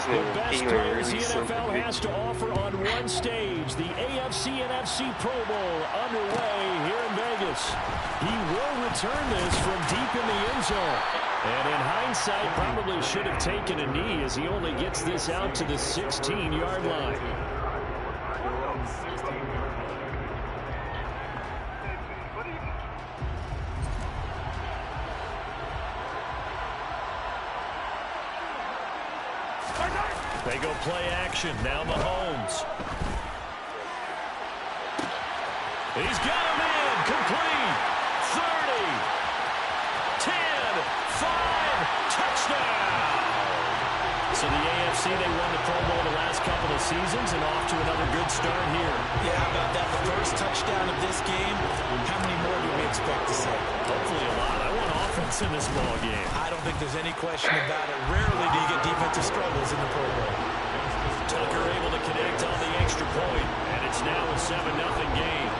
The best players the NFL has to offer on one stage. The AFC NFC Pro Bowl underway here in Vegas. He will return this from deep in the end zone. And in hindsight, probably should have taken a knee as he only gets this out to the 16-yard line. They go play action. Now Mahomes. He's got him in. Complete. 30. 10. 5. Touchdown. So the AFC, they won the Pro Bowl the last couple of seasons and off to another good start here. Yeah, how about that? The first touchdown of this game. How many more do we expect to see? Hopefully a lot. I want offense in this ball game. I don't think there's any question about it. Rarely do you get defensive struggles in the Pro Bowl. Tucker able to connect on the extra point, and it's now a 7-0 game.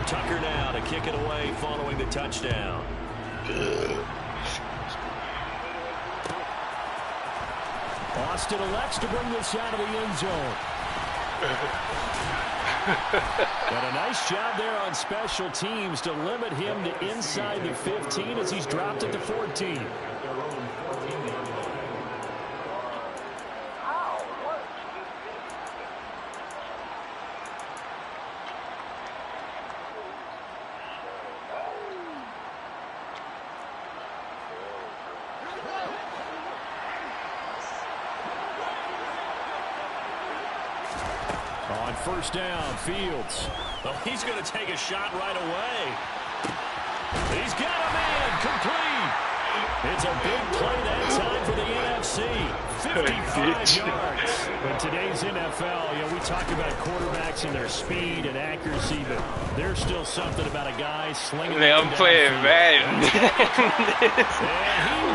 Tucker now to kick it away following the touchdown. Austin elects to bring this out of the end zone. Got a nice job there on special teams to limit him to inside the 15 as he's dropped it to 14. On first down, Fields. Oh, he's going to take a shot right away. He's got him in. Complete. It's a big play that time for the NFC. 55 yards. In today's NFL, you know, we talk about quarterbacks and their speed and accuracy, but there's still something about a guy slinging. Man, I'm playing Madden.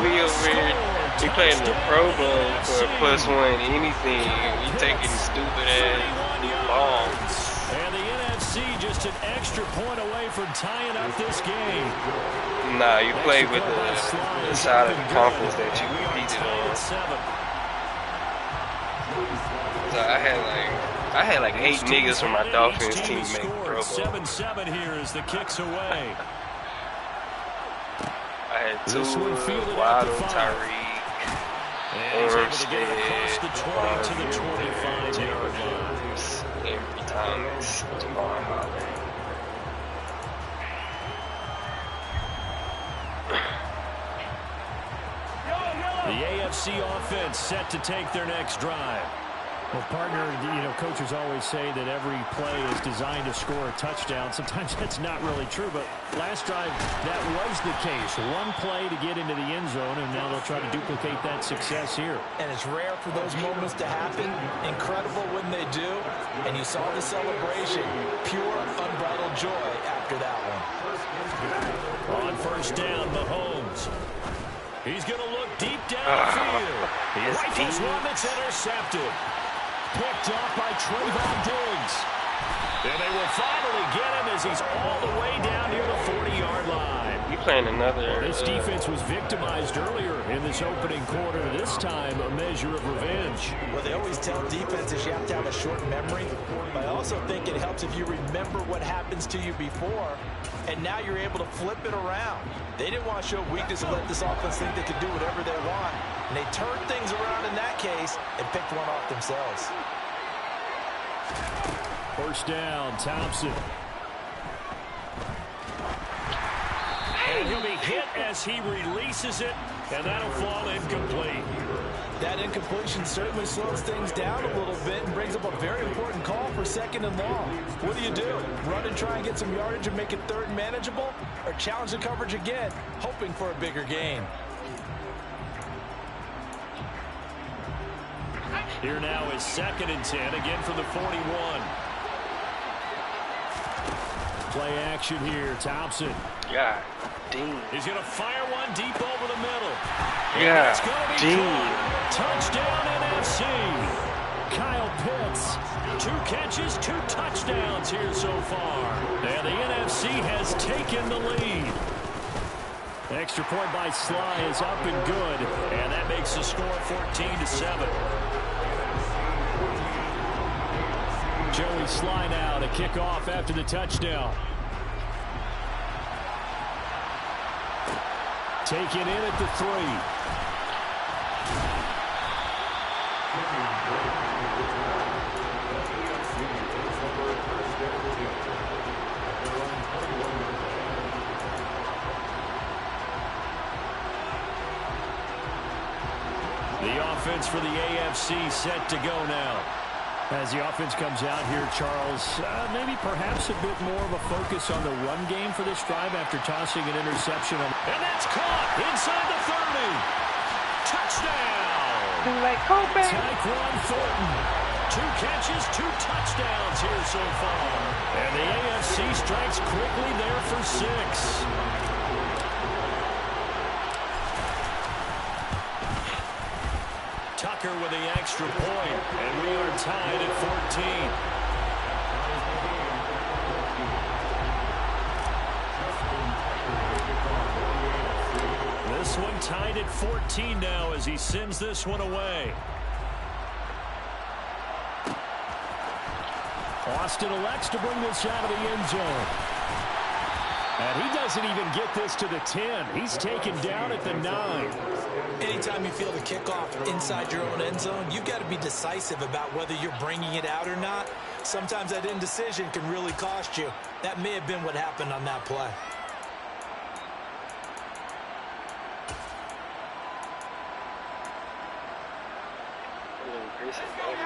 We over here. We playing the Pro Bowl for a +1 anything. You taking stupid ass bombs. And the NFC just an extra point away from tying up this game. Nah, you play with the side of the conference that you competed on. So I had like 8 niggas from my Dolphins team make the Pro Bowl. 7-7 here as the kicks away. I had 2, Waddle, Tyreek, Armstead, Jared Williams, Ambry Thomas, Jamal Holland. The AFC offense set to take their next drive. Well, partner, you know, coaches always say that every play is designed to score a touchdown. Sometimes that's not really true, but last drive, that was the case. One play to get into the end zone, and now they'll try to duplicate that success here. And it's rare for those moments to happen. Incredible when they do. And you saw the celebration. Pure, unbridled joy after that one. On first down, Mahomes. He's going to look deep downfield. He rifles one that's intercepted. Picked off by Trayvon Diggs. And they will finally get him as he's all the way down near the 40-yard line. You playing another... This defense was victimized earlier in this opening quarter. This time, a measure of revenge. Well, they always tell defenses you have to have a short memory. But I also think it helps if you remember what happens to you before, and now you're able to flip it around. They didn't want to show weakness and let this offense think they could do whatever they want. And they turned things around in that case and picked one off themselves. First down, Thompson. And he'll be hit as he releases it, and that'll fall incomplete. That incompletion certainly slows things down a little bit and brings up a very important call for 2nd and long. What do? Run and try and get some yardage and make it 3rd and manageable? Or challenge the coverage again, hoping for a bigger gain? Here now is 2nd and 10, again from the 41. Play action here, Thompson. God damn. He's going to fire one one deep over the middle. Yeah, Touchdown NFC. Kyle Pitts, 2 catches, 2 touchdowns here so far. And the NFC has taken the lead. Extra point by Sly is up and good, and that makes the score 14-7. Joey Sly now to kick off after the touchdown. Taken in at the 3. The offense for the AFC set to go now. As the offense comes out here, Charles, maybe perhaps a bit more of a focus on the run game for this drive after tossing an interception. And that's caught inside the 30. Touchdown! Tyquan Thornton. 2 catches, 2 touchdowns here so far. And the AFC strikes quickly there for 6. Tucker with the extra point, and we are tied at 14. This one tied at 14 now as he sends this one away. Austin elects to bring this out of the end zone. And he doesn't even get this to the 10. He's taken down at the 9. Anytime you feel the kickoff inside your own end zone, you've got to be decisive about whether you're bringing it out or not. Sometimes that indecision can really cost you. That may have been what happened on that play.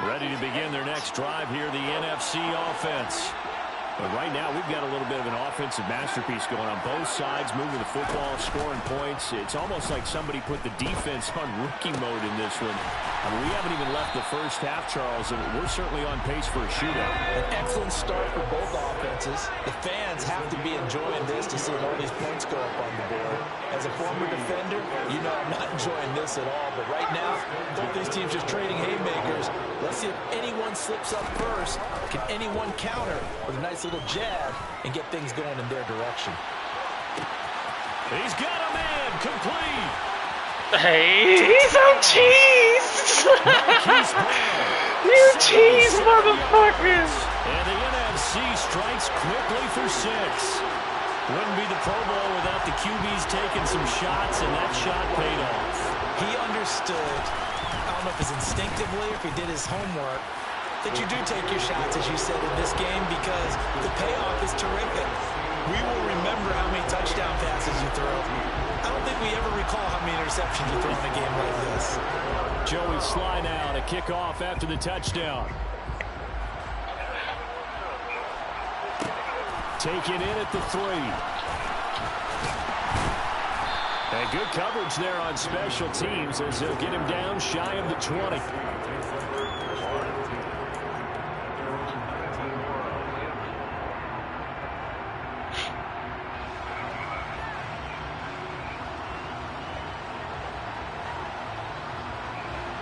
Ready to begin their next drive here, the NFC offense. But right now, we've got a little bit of an offensive masterpiece going on both sides, moving the football, scoring points. It's almost like somebody put the defense on rookie mode in this one. I mean, we haven't even left the first half, Charles, and we're certainly on pace for a shootout. An excellent start for both offenses. The fans have to be enjoying this to see all these points go up on the board. As a former defender, you know I'm not enjoying this at all. But right now, both these teams just trading haymakers. Let's see if anyone slips up first. Can anyone counter with a nice little jab and get things going in their direction? He's got a man complete. Hey, he's on cheese. You cheese motherfuckers. And the NFC strikes quickly for 6. Wouldn't be the Pro Bowl without the QBs taking some shots, and that shot paid off. He understood, I don't know if it's instinctively or if he did his homework, that you do take your shots, as you said, in this game because the payoff is terrific. We will remember how many touchdown passes you throw. I don't think we ever recall how many interceptions you throw in a game like this. Joey Sly now to kick off after the touchdown. Taken in at the 3. And good coverage there on special teams as they'll get him down shy of the 20.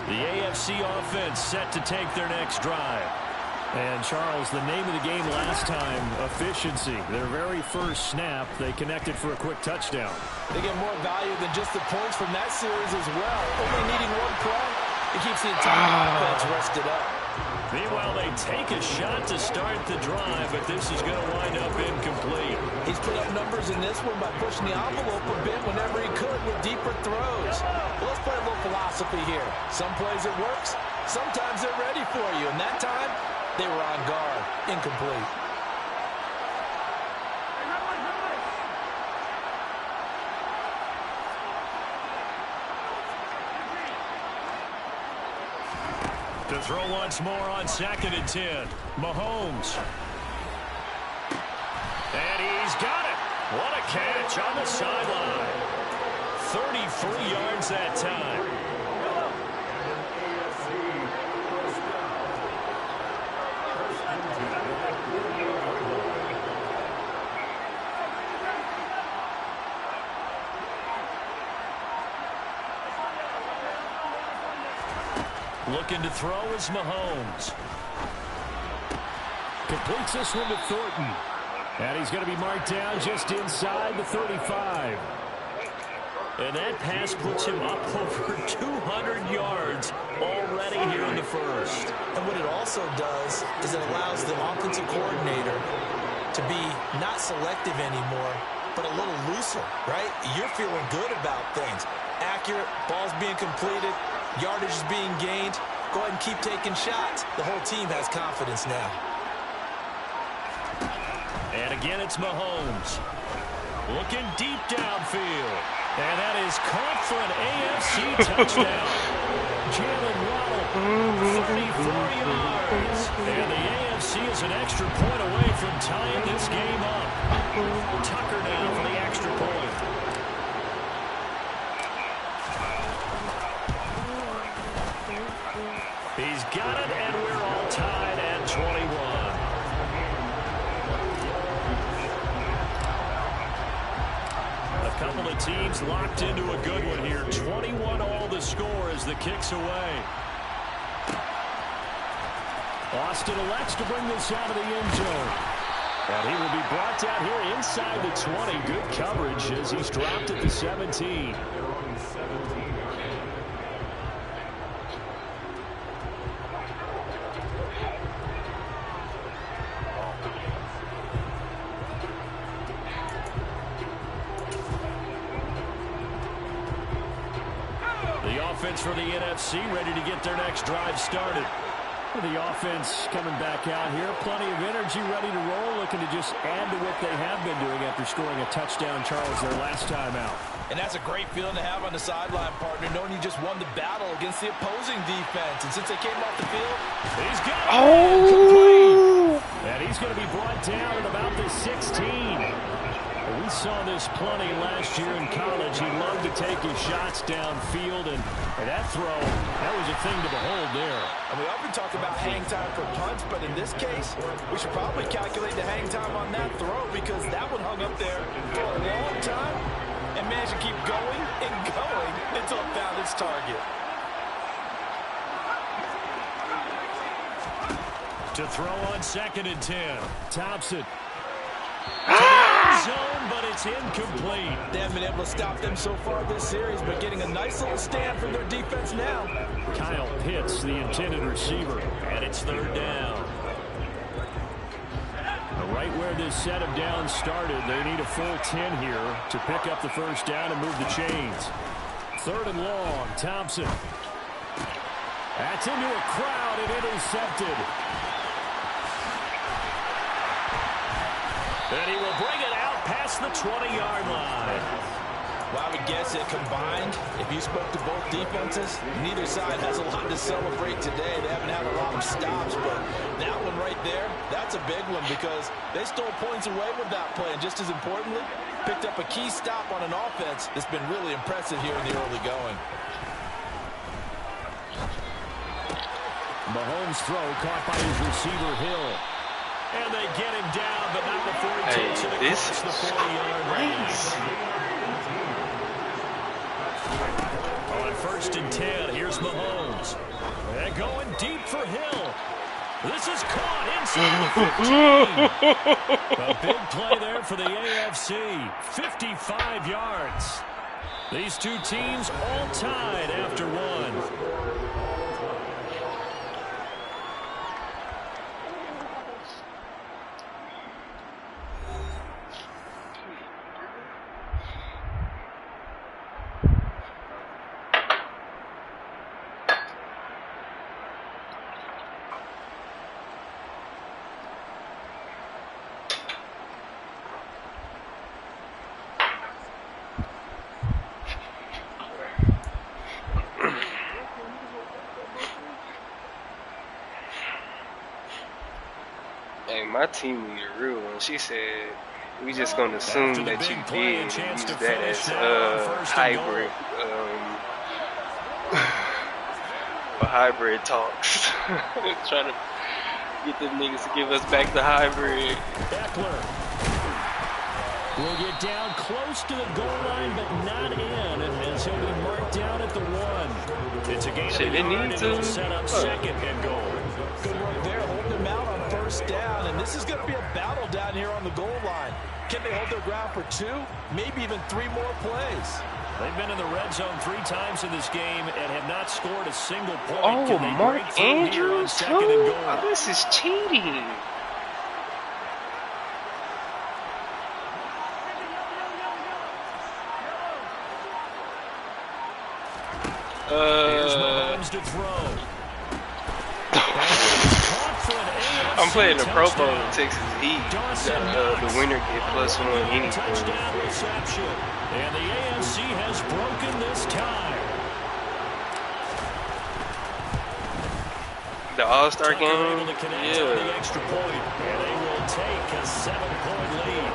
The AFC offense set to take their next drive. And, Charles, the name of the game last time, efficiency. Their very first snap, they connected for a quick touchdown. They get more value than just the points from that series as well. Only needing one play, it keeps the entire offense rested up. Meanwhile, they take a shot to start the drive, but this is going to wind up incomplete. He's put up numbers in this one by pushing the envelope a bit whenever he could with deeper throws. But let's play a little philosophy here. Some plays it works, sometimes they're ready for you, and that time, they were on guard. Incomplete. To throw once more on 2nd and 10. Mahomes. And he's got it. What a catch on the sideline. 33 yards that time. Looking to throw is Mahomes. Completes this one to Thornton. And he's going to be marked down just inside the 35. And that pass puts him up over 200 yards already here in the first. And what it also does is it allows the offensive coordinator to be not selective anymore, but a little looser, right? You're feeling good about things. Accurate, balls being completed, yardage is being gained. Go ahead and keep taking shots. The whole team has confidence now. And again, it's Mahomes. Looking deep downfield. And that is caught for an AFC touchdown. Jalen Waddle, 34 yards. And the AFC is an extra point away from tying this game up. Tucker now for the extra point. He's got it, and we're all tied at 21. A couple of teams locked into a good one here. 21 all the score as the kick's away. Austin elects to bring this out of the end zone. And he will be brought down here inside the 20. Good coverage as he's dropped at the 17. For the NFC, ready to get their next drive started. The offense coming back out here, plenty of energy, ready to roll, looking to just add to what they have been doing after scoring a touchdown, Charles, their last time out. And that's a great feeling to have on the sideline, partner, knowing you just won the battle against the opposing defense. And since they came off the field, he's got it complete. And he's going to be brought down at about the 16. We saw this plenty last year in college. He loved to take his shots downfield, and that throw, that was a thing to behold there. And we often talk about hang time for punts, but in this case, we should probably calculate the hang time on that throw because that one hung up there for a long time and managed to keep going and going until it found its target. To throw on 2nd and 10. Thompson. To the end zone, but it's incomplete. They haven't been able to stop them so far this series, but getting a nice little stand from their defense now. Kyle Pitts, the intended receiver, and it's 3rd down. Right where this set of downs started, they need a full 10 here to pick up the 1st down and move the chains. 3rd and long, Thompson. That's into a crowd and intercepted. And he will bring it out past the 20-yard line. Well, I would guess that combined, if you spoke to both defenses, neither side has a lot to celebrate today. They haven't had a lot of stops, but that one right there, that's a big one because they stole points away with that play. And just as importantly, picked up a key stop on an offense that's been really impressive here in the early going. Mahomes' throw caught by his receiver, Hill. And they get him down, but not before he takes it across the 40-yard range. On 1st and 10, here's Mahomes. And going deep for Hill. This is caught inside the 15. A big play there for the AFC. 55 yards. These two teams all tied after one. My team leader, real one, she said, we just going to assume that you did and use that as hybrid, for hybrid talks. Trying to get them niggas to give us back the hybrid. Eckler. will get down close to the goal line, but not in, as he'll be marked down at the 1. It's a gain of a yard, and it'll set up second and goal. Good work there, holding them out on first down, and this is going to be a battle down here on the goal line. Can they hold their ground for 2, maybe even 3 more plays? They've been in the red zone 3 times in this game and have not scored a single point. Oh, Mark Andrews, too? Oh, this is cheating. Here's Mahomes to throw. I'm playing the Pro Bowl in Texas Heat. The winner get +1 anything. Touchdown reception. And the AFC has broken this tie. The All-Star game? Yeah. The extra point, and they will take a 7-point lead.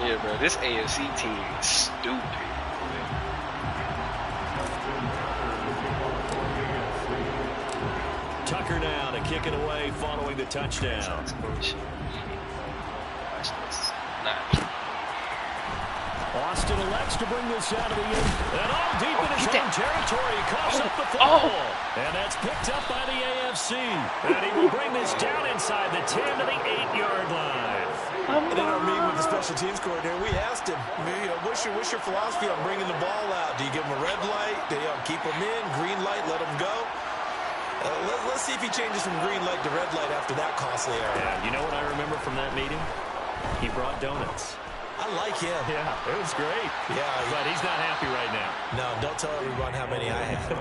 Yeah, bro, this AFC team is stupid. Tucker now to kick it away following the touchdown. Austin elects to bring this out of the end. And all deep in his own territory. He coughs up the football. And that's picked up by the AFC. And he will bring this down inside the 10 to the 8-yard line. And in our meeting with the special teams coordinator, we asked him, what's your philosophy on bringing the ball out? Do you give them a red light? Do you keep them in? Green light, let them go? Let's see if he changes from green light to red light after that costly error. Yeah, you know what I remember from that meeting? He brought donuts. I like him. Yeah, it was great. Yeah. But he's not happy right now. No, don't tell everyone how many I had.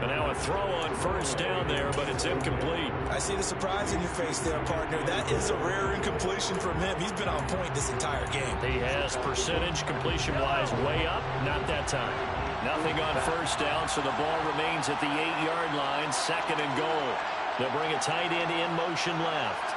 And now a throw on first down there, but it's incomplete. I see the surprise in your face there, partner. That is a rare incompletion from him. He's been on point this entire game. He has percentage completion-wise way up. Not that time. Nothing on first down, so the ball remains at the 8-yard line, second and goal. They'll bring a tight end in motion left.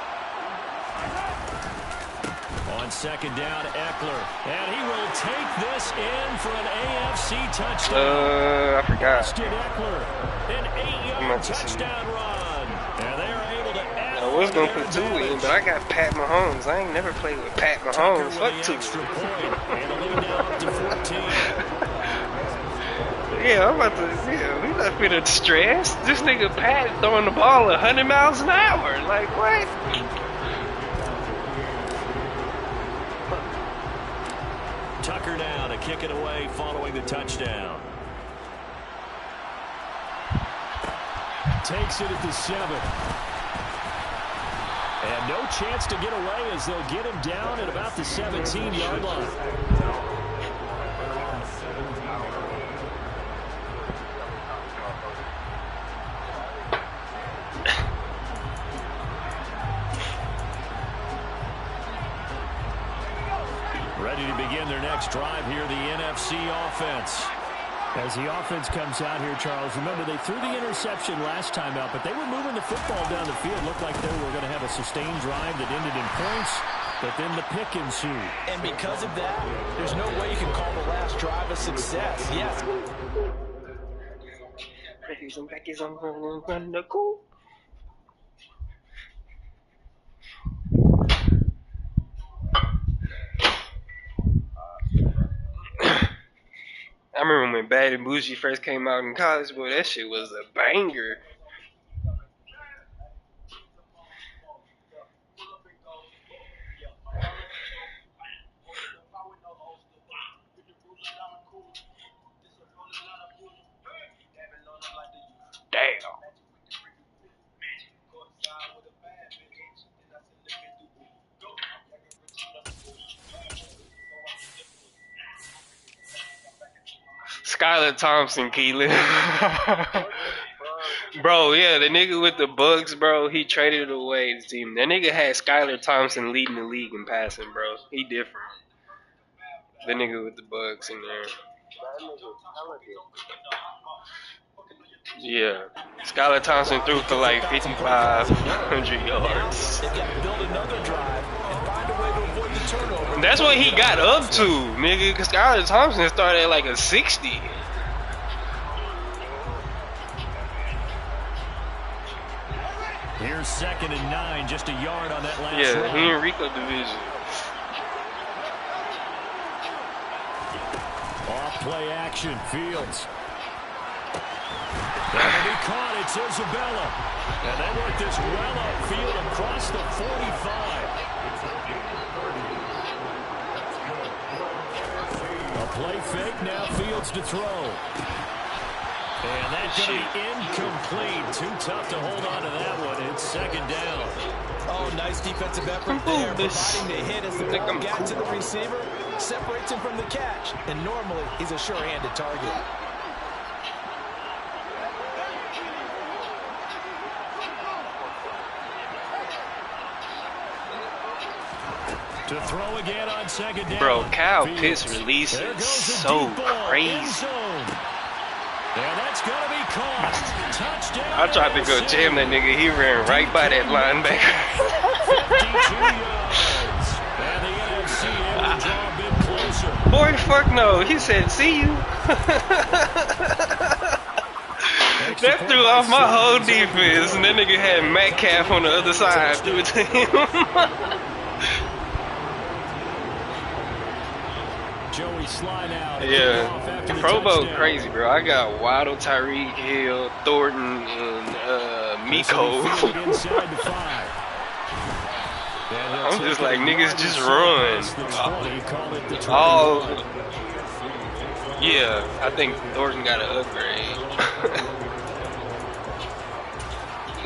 On second down, Eckler. And he will take this in for an AFC touchdown. I forgot. Austin Eckler, an 8-yard touchdown run. And they are able to add. I was going to put 2 in, but I got Pat Mahomes. I ain't never played with Pat Mahomes. Fuck 2. And a lead now up to 14. Yeah, I'm about to, we not finna stress. This nigga Pat throwing the ball 100 miles an hour. Like, what? Tucker now to kick it away following the touchdown. Takes it at the 7. And no chance to get away as they'll get him down at about the 17-yard line. Ready to begin their next drive here, the NFC offense. As the offense comes out here, Charles, remember they threw the interception last time out, but they were moving the football down the field. Looked like they were going to have a sustained drive that ended in points, but then the pick ensued. And because of that, there's no way you can call the last drive a success. Yes. I remember when Bad and Bougie first came out in college, boy, that shit was a banger. Damn. Skylar Thompson, Keelan. Bro, yeah, the nigga with the Bucks, bro, he traded away his team. That nigga had Skylar Thompson leading the league in passing, bro. He different. The nigga with the Bucks in there. Yeah. Skylar Thompson threw for like 5,500 yards. That's what he got up to, nigga, because Skylar Thompson started at like a 60. Here's 2nd and 9, just a yard on that last Yeah, run. he in Rico division. Off play action, Fields. That'll be caught, it's Isabella. And they work this well upfield across the 45. A play fake, now Fields to throw. And that's going to be incomplete. Too tough to hold on to that one. It's 2nd down. Oh, nice defensive effort there, providing the hit as the ball got to the receiver, separates him from the catch, and normally he's a sure-handed target. To throw again on 2nd down. Bro, Kyle Fields. Pitts release is so crazy. And that's going to be caught. Touchdown. I tried to go jam that nigga. He ran right by that linebacker. 52 yards. And the NFC able to draw a bit closer. Boy, fuck no. He said, see you. That threw off my whole defense. And that nigga had Metcalf on the other side. Threw it to him. Joey slide out. Yeah, Pro Bowl crazy, bro. I got Waddle, Tyreek Hill, Thornton, and Miko. I'm just like, niggas just run. All, yeah, I think Thornton got an upgrade.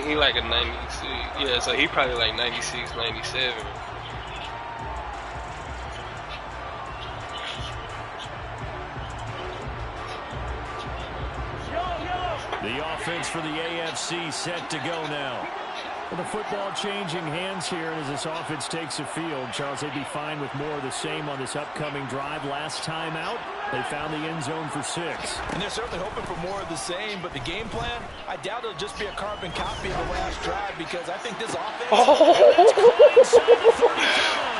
He like a 96. Yeah, so he probably like 96, 97. The offense for the AFC set to go now. Well, the football changing hands here as this offense takes a field. Charles, they'd be fine with more of the same on this upcoming drive. Last time out, they found the end zone for 6. And they're certainly hoping for more of the same, but the game plan, I doubt it'll just be a carbon copy of the last drive because I think this offense...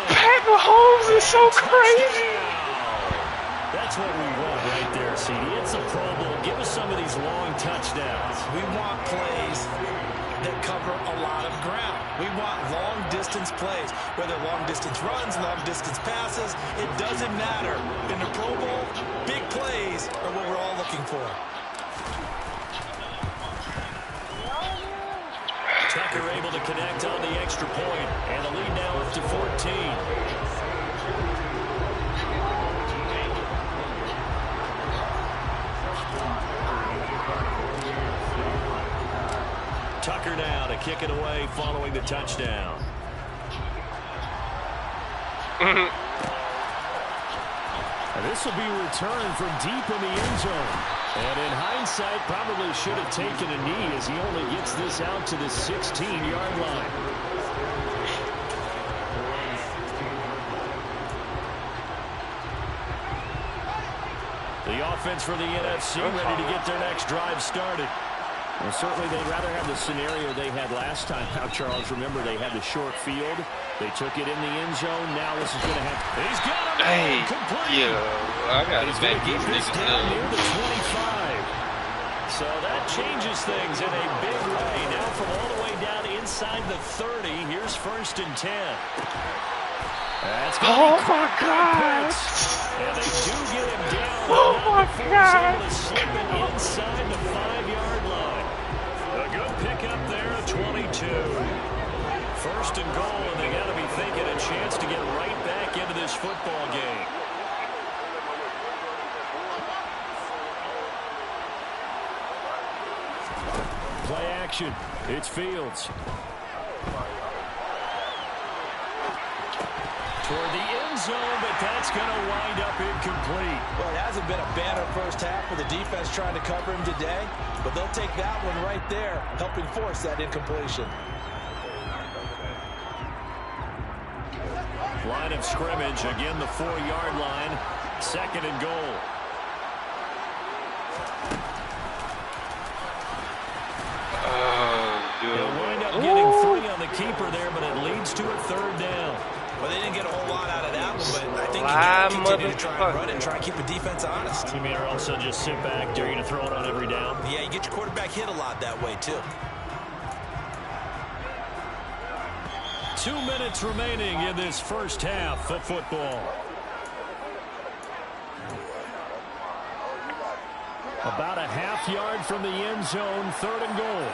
Pat Mahomes is so crazy. That's what we want right there, CD. It's a Pro Bowl. Give us some of these long touchdowns. We want plays that cover a lot of ground. We want long-distance plays, whether long-distance runs, long-distance passes. It doesn't matter. In the Pro Bowl, big plays are what we're all looking for. Tucker able to connect on the extra point, and the lead now up to 14. Tucker now to kick it away following the touchdown. And this will be returned from deep in the end zone. And in hindsight, probably should have taken a knee as he only gets this out to the 16-yard line. The offense for the NFC ready to get their next drive started. Well, certainly they'd rather have the scenario they had last time out, Charles. Remember, they had the short field. They took it in the end zone. Now this is going to happen. He's got him. Hey, complete. yeah, I got to back these niggas down near up. the 25. So that changes things in a big way. Now from all the way down inside the 30, here's 1st and 10. That's Oh my God! And they do get him down. Oh my God! He's able to slip it inside the 5-yard line. A good pickup there at 22. 1st and goal, and they got to be thinking a chance to get right back into this football game. Play action. It's Fields. Toward the end zone, but that's going to wind up incomplete. Well, it hasn't been a banner first half for the defense trying to cover him today, but they'll take that one right there, helping force that incompletion. Line of scrimmage, again the 4-yard line, 2nd and goal. They'll wind up getting 3 on the keeper there, but it leads to a 3rd down. Well, they didn't get a whole lot out of that one, but I think you got to continue to try and run it and try and keep the defense honest. You mean or also just sit back, dare you to throw it on every down? Yeah, you get your quarterback hit a lot that way, too. 2 minutes remaining in this first half of football. About a half yard from the end zone, 3rd and goal.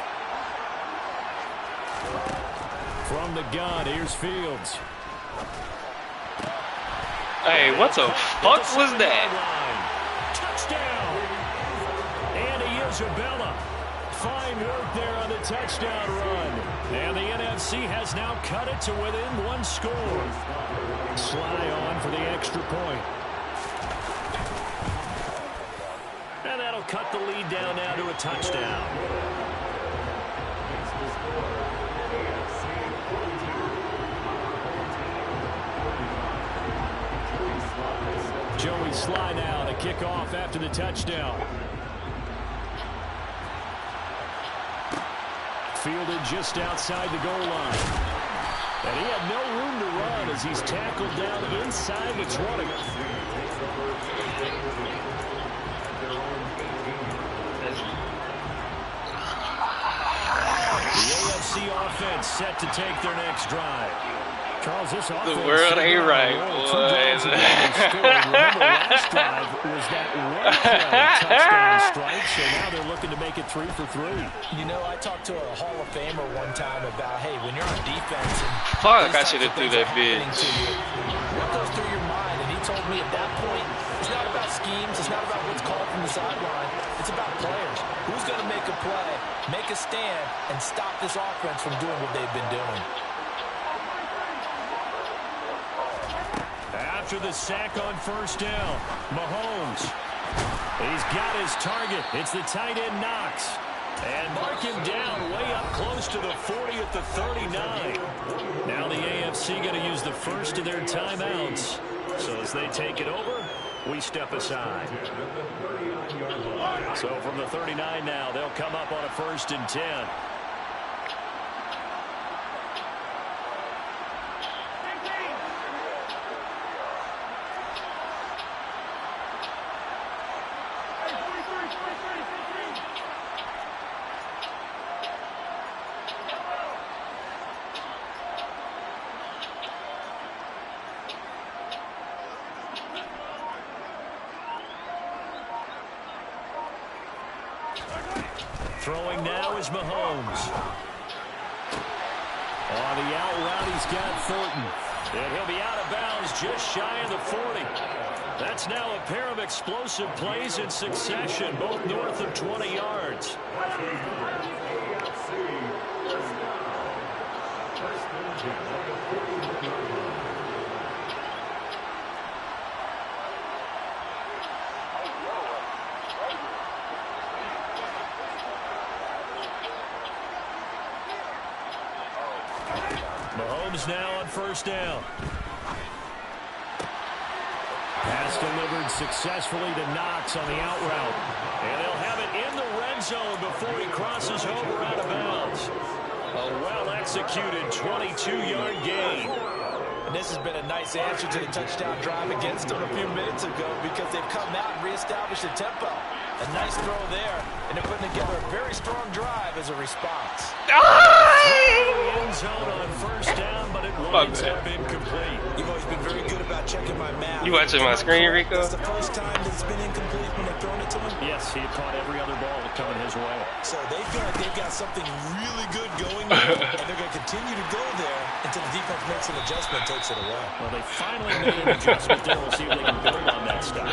From the gun, here's Fields. Hey, what the fuck was that? Touchdown! Andy Isabella. Fine work there on the touchdown run. And the NFC has now cut it to within 1 score. Sly on for the extra point. And that'll cut the lead down now to a touchdown. Joey Sly now to kick off after the touchdown. Fielded just outside the goal line. And he had no room to run as he's tackled down inside the 20. The AFC offense set to take their next drive. Charles, this offense, the world ain't right, boy. Remember, last drive was that one play touchdown strike, so now they're looking to make it 3 for 3. You know, I talked to a Hall of Famer one time about, hey, when you're on defense, and fuck, I should have threw that bitch. What goes through your mind? And he told me at that point, it's not about schemes, it's not about what's called from the sideline. It's about players. Who's going to make a play, make a stand, and stop this offense from doing what they've been doing? After the sack on 1st down, Mahomes. He's got his target. It's the tight end Knox. And mark him down way up close to the 40 at the 39. Now the AFC going to use the first of their timeouts. So as they take it over, we step aside. So from the 39 now, they'll come up on a 1st and 10. Throwing now is Mahomes. On the out route, he's got Thornton. And he'll be out of bounds just shy of the 40. That's now a pair of explosive plays in succession, both north of 20 yards. Mahomes now on 1st down. Pass delivered successfully to Knox on the out route. And they'll have it in the red zone before he crosses over out of bounds. A well-executed 22-yard gain. And this has been a nice answer to the touchdown drive against them a few minutes ago because they've come out and reestablished the tempo. A nice throw there, and they're putting together a very strong drive as a response. End zone on 1st down, but it winds up incomplete. You've always been very good about checking my math. You watching my screen, Rico? That's the first time that it's been incomplete when they've thrown it to him? Yes, he had caught every other ball coming his way. So they feel like they've got something really good going there, and they're going to continue to go there until the defense makes an adjustment and takes it away. Well, they finally made an adjustment there. We'll see if they can build on that stuff.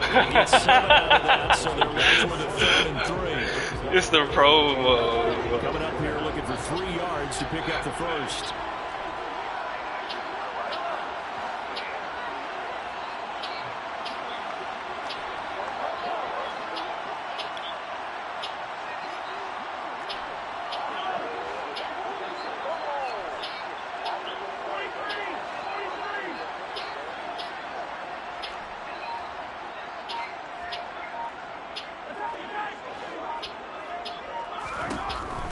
They get 7 out of that, so they're left with a 3rd and 3. It's the promo. Coming up here looking for 3 yards to pick up the first.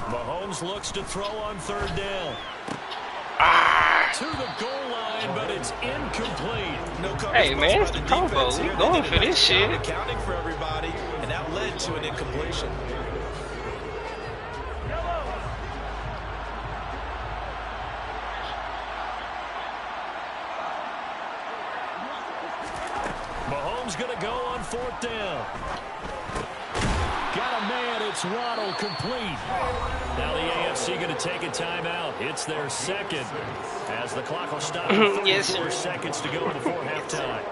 Mahomes looks to throw on 3rd down. To the goal line, but it's incomplete. No, hey, man, it's the combo. We going for this shit. Accounting for everybody, and that led to an incompletion. 4th down. Got a man. It's Waddle, complete. Now the AFC going to take a timeout. It's their second as the clock will stop. 34 seconds to go before halftime.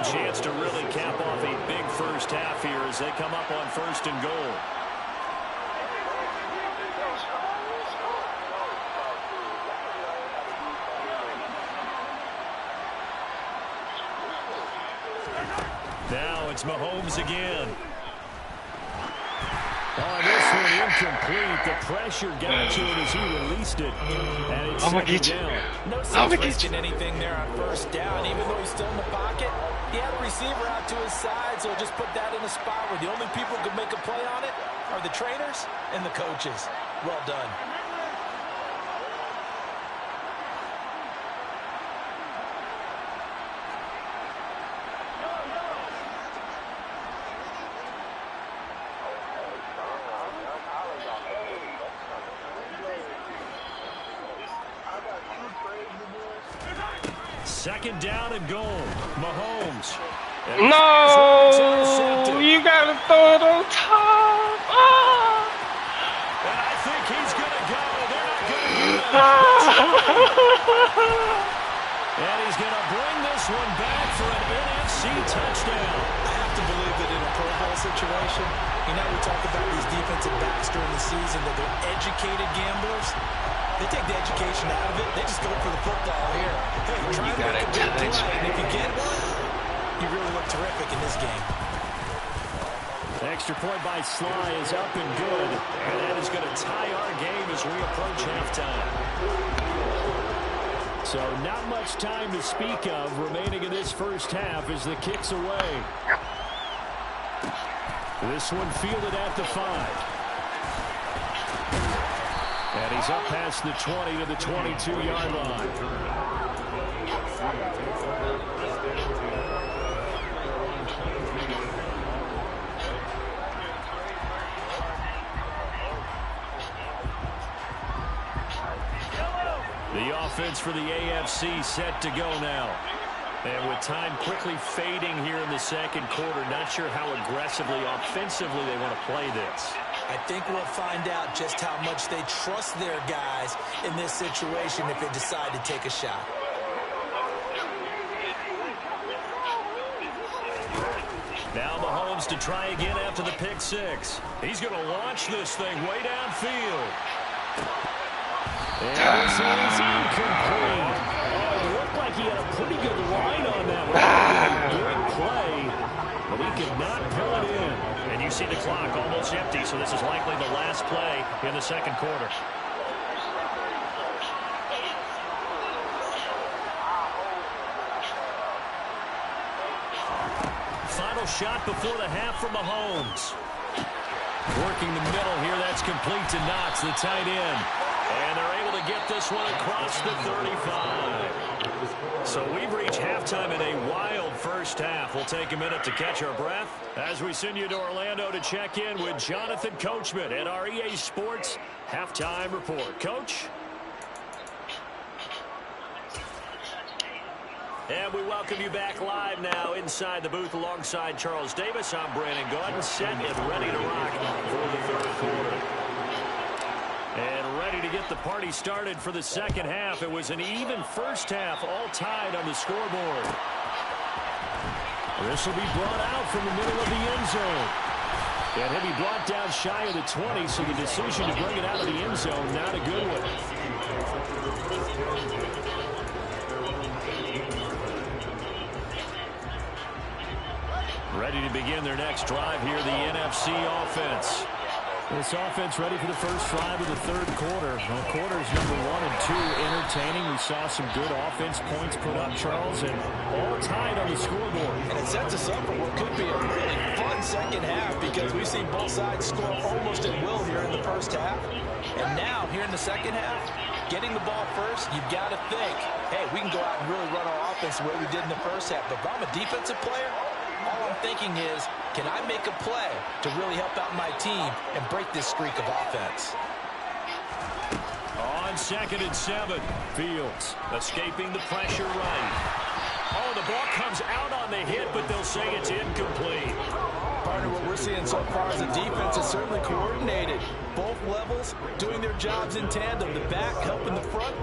A chance to really cap off a big first half here as they come up on 1st and goal. Now it's Mahomes again. On this one, incomplete. The pressure got to it as he released it. And it's second down. No sense risking anything there on 1st down. Even though he's still in the pocket, he had a receiver out to his side, so just put that in a spot where the only people who can make a play on it are the trainers and the coaches. Well done. Second down and goal. Mahomes. No, you gotta throw it on top. Oh. And I think he's gonna go. They're not gonna do that. And he's gonna bring this one back for an NFC touchdown. I have to believe that in a Pro Bowl situation, you know, we talk about these defensive backs during the season, that they're educated gamblers. They take the education out of it. They just go for the football here. Hey, try to make a big play, and if you get one, you really look terrific in this game. Extra point by Sly is up and good. And that is going to tie our game as we approach halftime. So not much time to speak of remaining in this first half as the kick's away. This one fielded at the 5. And he's up past the 20 to the 22-yard line. The offense for the AFC set to go now. And with time quickly fading here in the second quarter, not sure how aggressively, offensively they want to play this. I think we'll find out just how much they trust their guys in this situation if they decide to take a shot. Now Mahomes to try again after the pick 6. He's going to launch this thing way downfield. And this is incomplete. Oh, it looked like he had a pretty good line on that one. Good play, but he could not pull it in. And you see the clock almost empty, so this is likely the last play in the second quarter. Final shot before the half from Mahomes. Working the middle here, that's complete to Knox, the tight end. And they're able to get this one across the 35. So we've reached halftime in a wild first half. We'll take a minute to catch our breath as we send you to Orlando to check in with Jonathan Coachman at our EA Sports Halftime Report. Coach? And we welcome you back live now inside the booth alongside Charles Davis. I'm Brandon Gaudin, set and ready to rock for the third quarter. And ready to get the party started for the second half. It was an even first half, all tied on the scoreboard. This will be brought out from the middle of the end zone. And he'll be brought down shy of the 20, so the decision to bring it out of the end zone, not a good one. Ready to begin their next drive here, the NFC offense. This offense ready for the first drive of the third quarter. Well, quarters number 1 and 2 entertaining. We saw some good offense points put up, Charles, and all tied on the scoreboard. And it sets us up for what could be a really fun second half because we've seen both sides score almost at will here in the first half. And now, here in the second half, getting the ball first, you've got to think, hey, we can go out and really run our offense the way we did in the first half. But if I'm a defensive player, all I'm thinking is, can I make a play to really help out my team and break this streak of offense? On 2nd and 7, Fields escaping the pressure right. Oh, the ball comes out on the hit, but they'll say it's incomplete. Partner, what we're seeing so far is the defense is certainly coordinated. Both levels doing their jobs in tandem. The back helping the front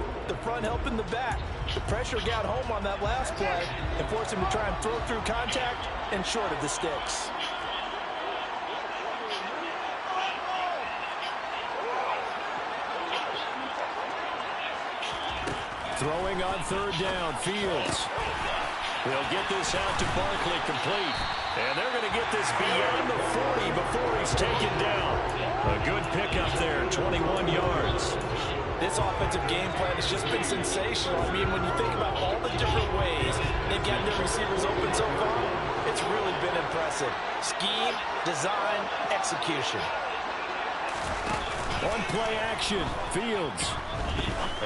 helping the back. The pressure got home on that last play and forced him to try and throw through contact and short of the sticks. Throwing on third down, Fields. They'll get this out to Barkley, complete. And they're going to get this beyond the 40 before he's taken down. A good pickup there, 21 yards. This offensive game plan has just been sensational. I mean, when you think about all the different ways they've gotten their receivers open so far, it's really been impressive. Scheme, design, execution. On play action, Fields.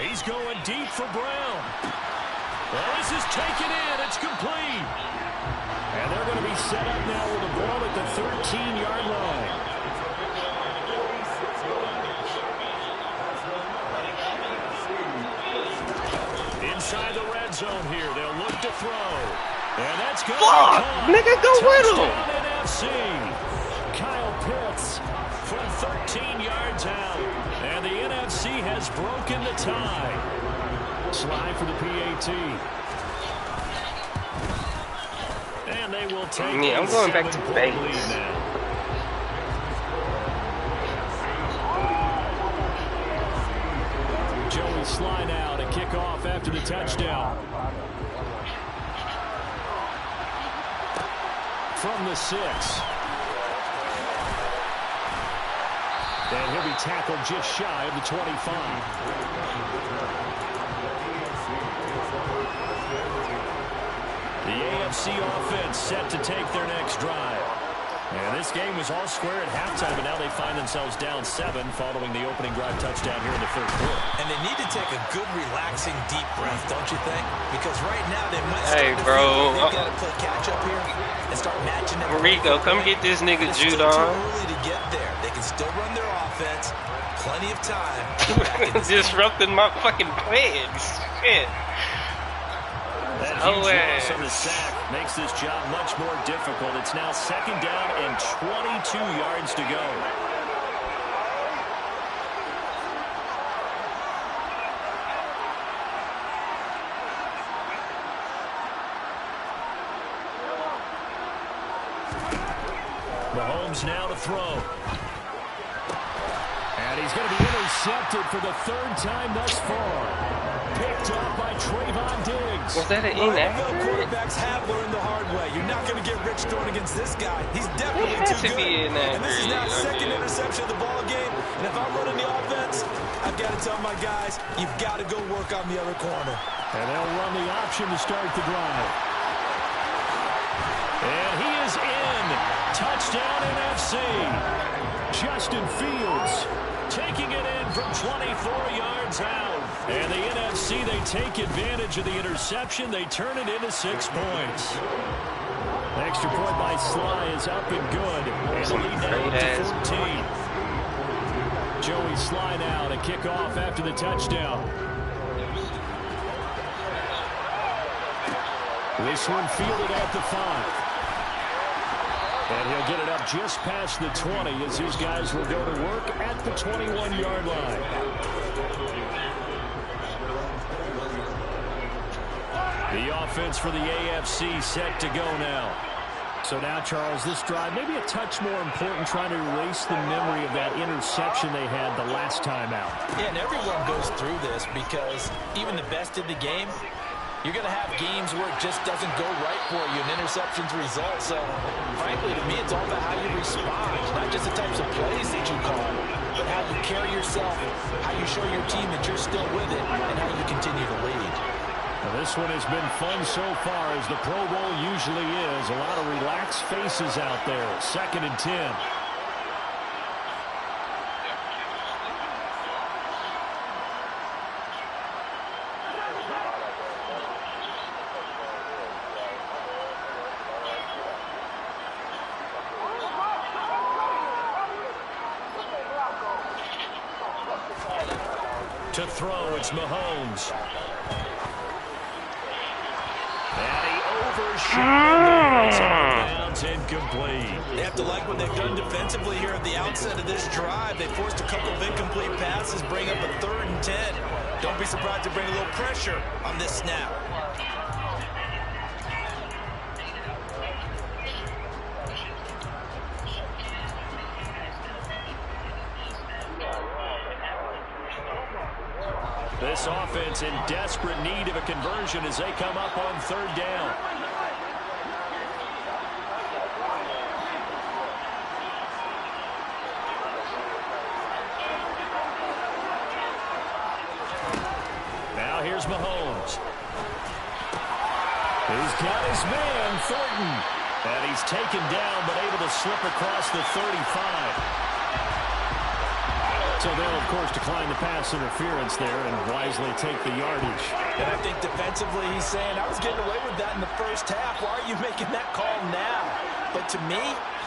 He's going deep for Brown. Well, this is taken in. It's complete. And they're going to be set up now with the ball at the 13-yard line. Inside the red zone here. They'll look to throw. And that's going to be caught. Nigga, go with him. NFC. Kyle Pitts from 13 yards out. And the NFC has broken the tie. Slide for the PAT. And they will take I'm going back to base. Joey slide out and kick off after the touchdown. From the 6. And he'll be tackled just shy of the 25. The AFC offense set to take their next drive. And this game was all square at halftime, but now they find themselves down 7 following the opening drive touchdown here in the first quarter. And they need to take a good, relaxing, deep breath, don't you think? Because right now they might start to bro. feel like they've got to play catch up here and start matching up. Rico, come get this nigga It's Judon. still too early to get there. They can still run their offense. Plenty of time. Disrupting my fucking plans. Shit. That huge loss on the sack makes this job much more difficult. It's now second down and 22 yards to go. Mahomes now to throw. And he's going to be intercepted for the 3rd time thus far. Picked up by Trayvon Diggs. Was that an inaccurate? Quarterbacks have learned the hard way. You're not going to get rich throwing against this guy. He's definitely too good. And this is now second interception of the ball game. And if I'm running the offense, I've got to tell my guys, you've got to go work on the other corner. And they'll run the option to start the drive. And he is in. Touchdown NFC. Justin Fields taking it in from 24 yards out. And the NFC, they take advantage of the interception. They turn it into 6 points. Extra point by Sly is up and good. And the lead now to 14. Joey Sly now to kick off after the touchdown. This one fielded at the 5. And he'll get it up just past the 20 as these guys will go to work at the 21-yard line. The offense for the AFC set to go now. So now, Charles, this drive maybe a touch more important, trying to erase the memory of that interception they had the last time out. Yeah, and everyone goes through this because even the best in the game, you're going to have games where it just doesn't go right for you and interceptions result. So, frankly, to me, it's all about how you respond, not just the types of plays that you call, but how you carry yourself, how you show your team that you're still with it, and how you continue to lead. Well, this one has been fun so far, as the Pro Bowl usually is. A lot of relaxed faces out there. 2nd and 10. To throw, it's Mahomes. And he shot there. It's out of bounds, incomplete. They have to like what they've done defensively here at the outset of this drive. They forced a couple of incomplete passes, bring up a 3rd and 10. Don't be surprised to bring a little pressure on this snap. This offense in desperate need of a conversion as they come up on 3rd down. Now here's Mahomes. He's got his man, Thornton. And he's taken down but able to slip across the 35. So they'll, of course, decline the pass interference there and wisely take the yardage. And I think defensively he's saying, I was getting away with that in the first half. Why are you making that call now? But to me,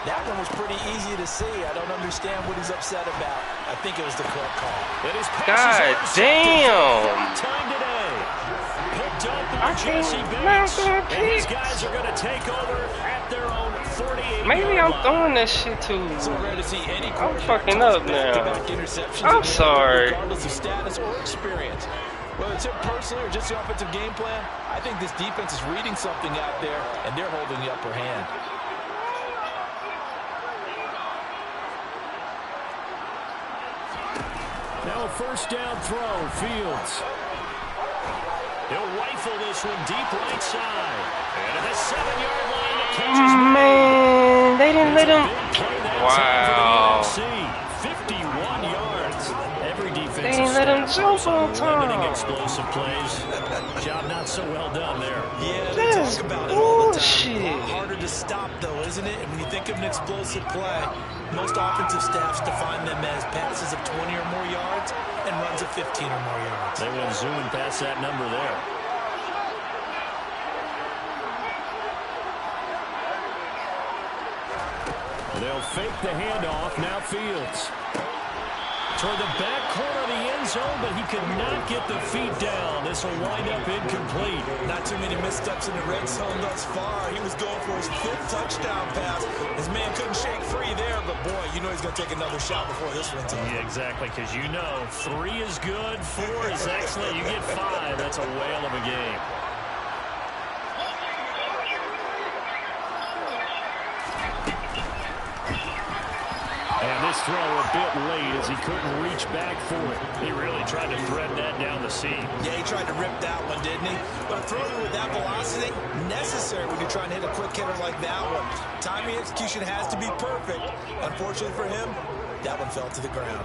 that one was pretty easy to see. I don't understand what he's upset about. I think it was the correct call. God damn. Time today. Picked up by Jesse Bates. And these guys are going to take over at their own 48. Maybe I'm throwing that shit too. So rare to see any I'm fucking up now. I'm sorry. Regardless of status or experience. Whether it's him personally or just the offensive game plan, I think this defense is reading something out there, and they're holding the upper hand. Now a 1st down throw, Fields. He'll rifle this one deep right side. And at the 7-yard line, the catch is made. Man, they didn't let him. Wow. 51 yards. Every defense They didn't let him jump on limiting time. explosive plays. Job not so well done there. Yeah, they That's talk about it all the time. bullshit. A lot harder to stop, though, isn't it? And when you think of an explosive play, most offensive staffs define them as passes of 20 or more yards and runs of 15 or more yards. They went zooming past that number there. They'll fake the handoff. Now Fields. Toward the back corner of the end zone, but he could not get the feet down. This will wind up incomplete. Not too many missteps in the red zone thus far. He was going for his 5th touchdown pass. His man couldn't shake free there, but boy, you know he's going to take another shot before this one's up. Yeah, exactly, because you know 3 is good, 4 is excellent. You get 5. That's a whale of a game. And this throw a bit late as he couldn't reach back for it. He really tried to thread that down the seam. Yeah, he tried to rip that one, didn't he? But throwing with that velocity, necessary when you're trying to hit a quick hitter like that one. Timing execution has to be perfect. Unfortunately for him, that one fell to the ground.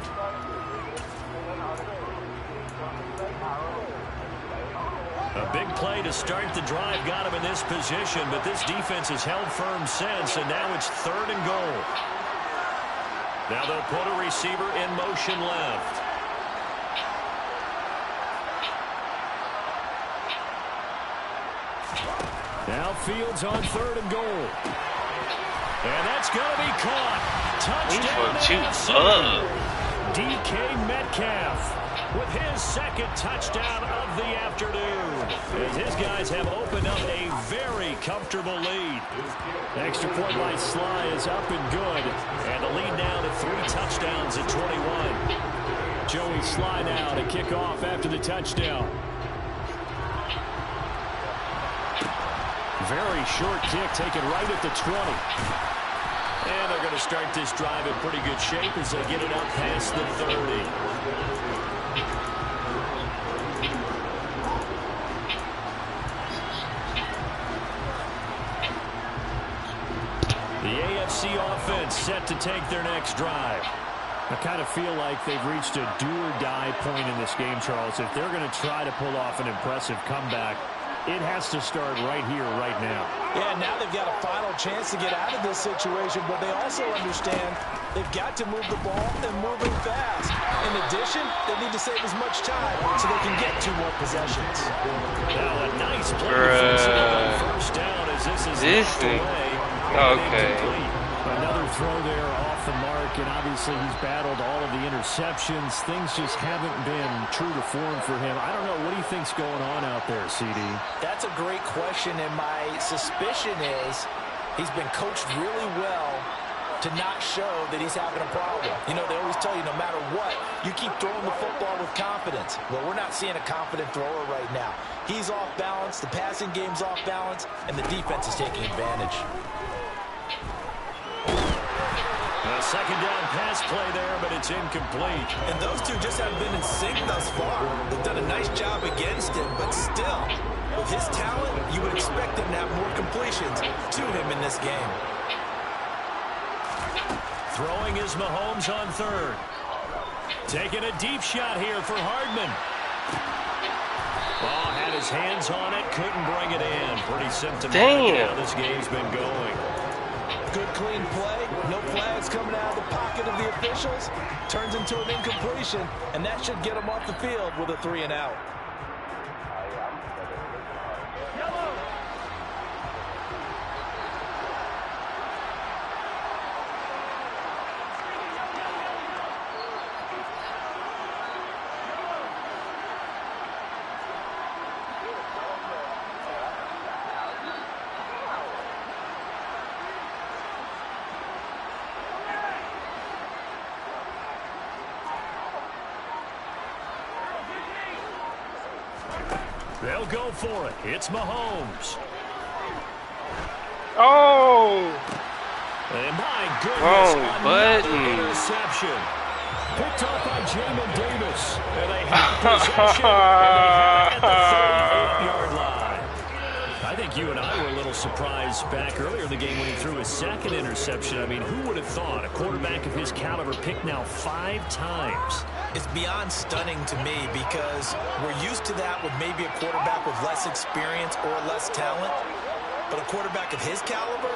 A big play to start the drive got him in this position, but this defense has held firm since, and now it's 3rd and goal. Now they'll put a receiver in motion left. Now Fields on 3rd and goal. And that's going to be caught. Touchdown. DK Metcalf with his 2nd touchdown of the afternoon. As his guys have opened up a very comfortable lead. Extra point by Sly is up and good. And the lead now to 3 touchdowns at 21. Joey Sly now to kick off after the touchdown. Very short kick taken right at the 20. And they're going to start this drive in pretty good shape as they get it up past the 30. The AFC offense set to take their next drive. I kind of feel like they've reached a do-or-die point in this game, Charles. If they're going to try to pull off an impressive comeback, it has to start right here, right now. Yeah, now they've got a final chance to get out of this situation, but they also understand they've got to move the ball and move it fast. In addition, they need to save as much time so they can get 2 more possessions. Now a nice play on 1st down as this is This thing. Okay. Another throw there off the mark, and obviously obviously he's battled all of the interceptions. Things just haven't been true to form for him. I don't know. What do you think's going on out there, CD? That's a great question, and my suspicion is he's been coached really well to not show that he's having a problem. You know, they always tell you no matter what, you keep throwing the football with confidence. Well, we're not seeing a confident thrower right now. He's off balance, the passing game's off balance, and the defense is taking advantage. A second down pass play there, but it's incomplete. And those two just haven't been in sync thus far. They've done a nice job against him, but still, with his talent, you would expect him to have more completions to him in this game. Throwing is Mahomes on third. Taking a deep shot here for Hardman. Oh, had his hands on it, couldn't bring it in. Pretty symptomatic how this game's been going. Good clean play, no flags coming out of the pocket of the officials. Turns into an incompletion, and that should get him off the field with a 3 and out. They'll go for it. It's Mahomes. Oh! And my goodness, button. Interception. Picked up by Jamin Davis. And they have possession. And they have it at the 38-yard line. I think you and I were a little surprised back earlier in the game when he threw his second interception. I mean, who would have thought a quarterback of his caliber picked now 5 times? It's beyond stunning to me because we're used to that with maybe a quarterback with less experience or less talent. But a quarterback of his caliber,